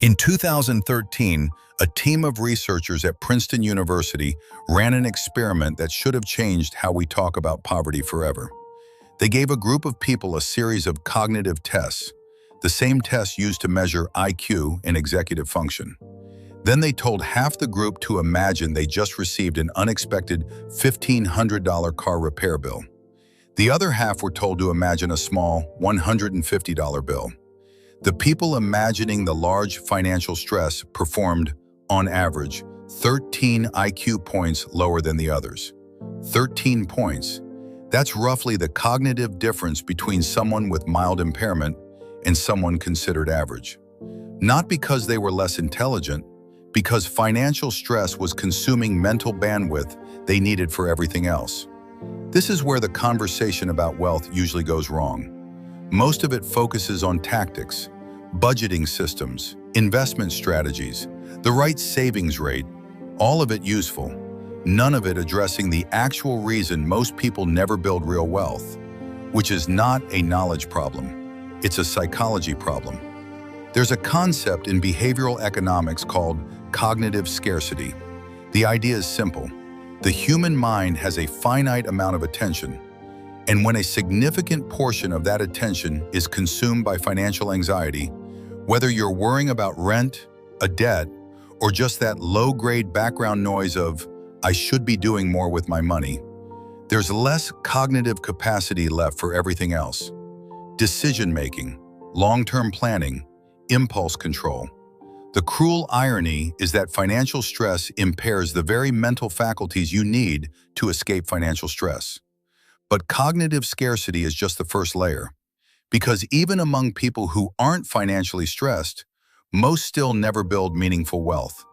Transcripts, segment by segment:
In 2013, a team of researchers at Princeton University ran an experiment that should have changed how we talk about poverty forever. They gave a group of people a series of cognitive tests, the same tests used to measure IQ and executive function. Then they told half the group to imagine they just received an unexpected $1,500 car repair bill. The other half were told to imagine a small $150 bill. The people imagining the large financial stress performed, on average, 13 IQ points lower than the others. 13 points. That's roughly the cognitive difference between someone with mild impairment and someone considered average. Not because they were less intelligent, because financial stress was consuming mental bandwidth they needed for everything else. This is where the conversation about wealth usually goes wrong. Most of it focuses on tactics, budgeting systems, investment strategies, the right savings rate, all of it useful, none of it addressing the actual reason most people never build real wealth, which is not a knowledge problem, it's a psychology problem. There's a concept in behavioral economics called cognitive scarcity. The idea is simple. The human mind has a finite amount of attention, and when a significant portion of that attention is consumed by financial anxiety, whether you're worrying about rent, a debt, or just that low-grade background noise of, I should be doing more with my money, there's less cognitive capacity left for everything else. Decision-making, long-term planning, impulse control. The cruel irony is that financial stress impairs the very mental faculties you need to escape financial stress. But cognitive scarcity is just the first layer, because even among people who aren't financially stressed, most still never build meaningful wealth.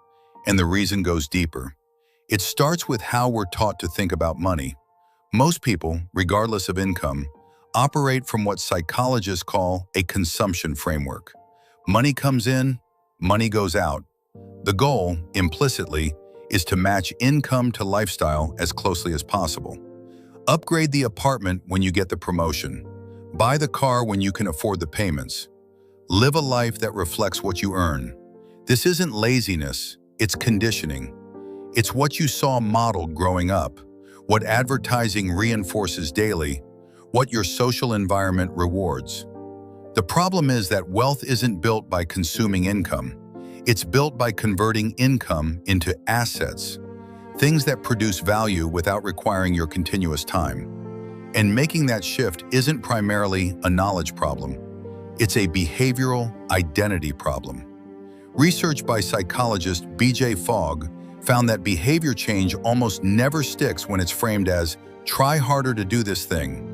And the reason goes deeper. It starts with how we're taught to think about money. Most people, regardless of income, operate from what psychologists call a consumption framework. Money comes in, money goes out. The goal, implicitly, is to match income to lifestyle as closely as possible. Upgrade the apartment when you get the promotion. Buy the car when you can afford the payments. Live a life that reflects what you earn. This isn't laziness, it's conditioning. It's what you saw modeled growing up, what advertising reinforces daily, what your social environment rewards. The problem is that wealth isn't built by consuming income. It's built by converting income into assets, things that produce value without requiring your continuous time. And making that shift isn't primarily a knowledge problem. It's a behavioral identity problem. Research by psychologist B.J. Fogg found that behavior change almost never sticks when it's framed as, try harder to do this thing.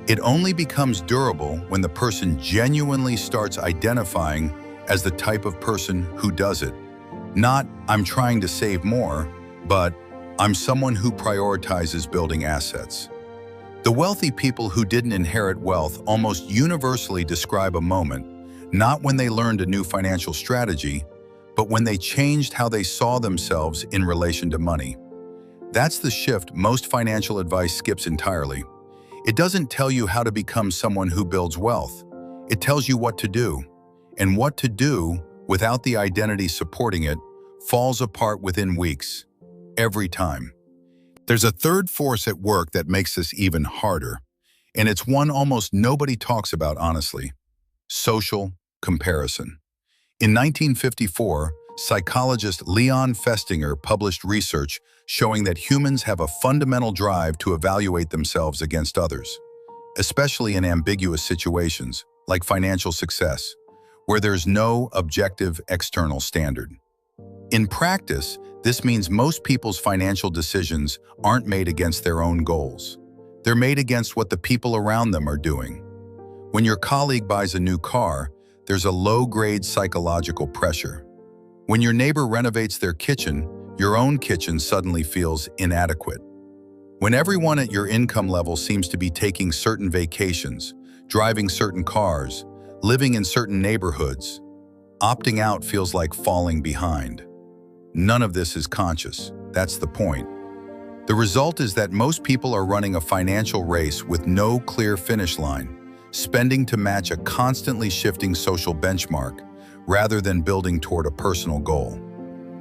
It only becomes durable when the person genuinely starts identifying as the type of person who does it. Not, I'm trying to save more, but I'm someone who prioritizes building assets. The wealthy people who didn't inherit wealth almost universally describe a moment, not when they learned a new financial strategy, but when they changed how they saw themselves in relation to money. That's the shift most financial advice skips entirely. It doesn't tell you how to become someone who builds wealth. It tells you what to do. And what to do, without the identity supporting it, falls apart within weeks. Every time. There's a third force at work that makes this even harder, and it's one almost nobody talks about honestly: social comparison. In 1954, psychologist Leon Festinger published research showing that humans have a fundamental drive to evaluate themselves against others, especially in ambiguous situations like financial success, where there's no objective external standard. In practice, this means most people's financial decisions aren't made against their own goals. They're made against what the people around them are doing. When your colleague buys a new car, there's a low-grade psychological pressure. When your neighbor renovates their kitchen, your own kitchen suddenly feels inadequate. When everyone at your income level seems to be taking certain vacations, driving certain cars, living in certain neighborhoods, opting out feels like falling behind. None of this is conscious. That's the point. The result is that most people are running a financial race with no clear finish line, spending to match a constantly shifting social benchmark, rather than building toward a personal goal.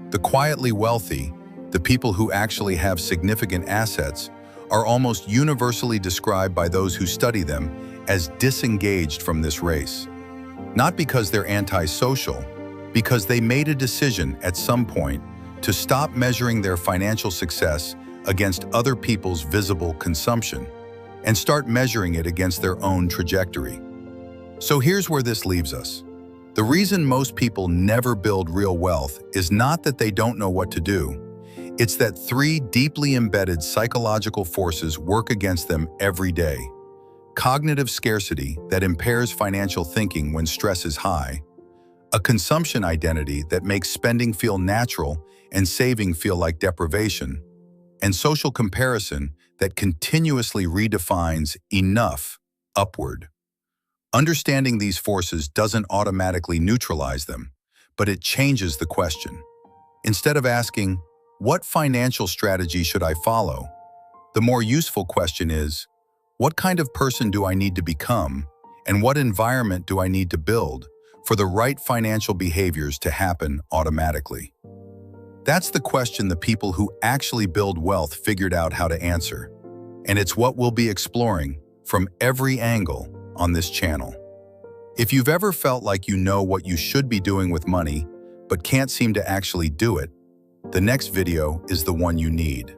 The quietly wealthy, the people who actually have significant assets, are almost universally described by those who study them as disengaged from this race. Not because they're antisocial, because they made a decision at some point to stop measuring their financial success against other people's visible consumption and start measuring it against their own trajectory. So here's where this leaves us. The reason most people never build real wealth is not that they don't know what to do. It's that three deeply embedded psychological forces work against them every day. Cognitive scarcity that impairs financial thinking when stress is high, a consumption identity that makes spending feel natural and saving feel like deprivation, and social comparison that continuously redefines enough upward. Understanding these forces doesn't automatically neutralize them, but it changes the question. Instead of asking, "What financial strategy should I follow?" the more useful question is, "What kind of person do I need to become, and what environment do I need to build for the right financial behaviors to happen automatically?" That's the question the people who actually build wealth figured out how to answer, and it's what we'll be exploring from every angle on this channel. If you've ever felt like you know what you should be doing with money, but can't seem to actually do it, the next video is the one you need.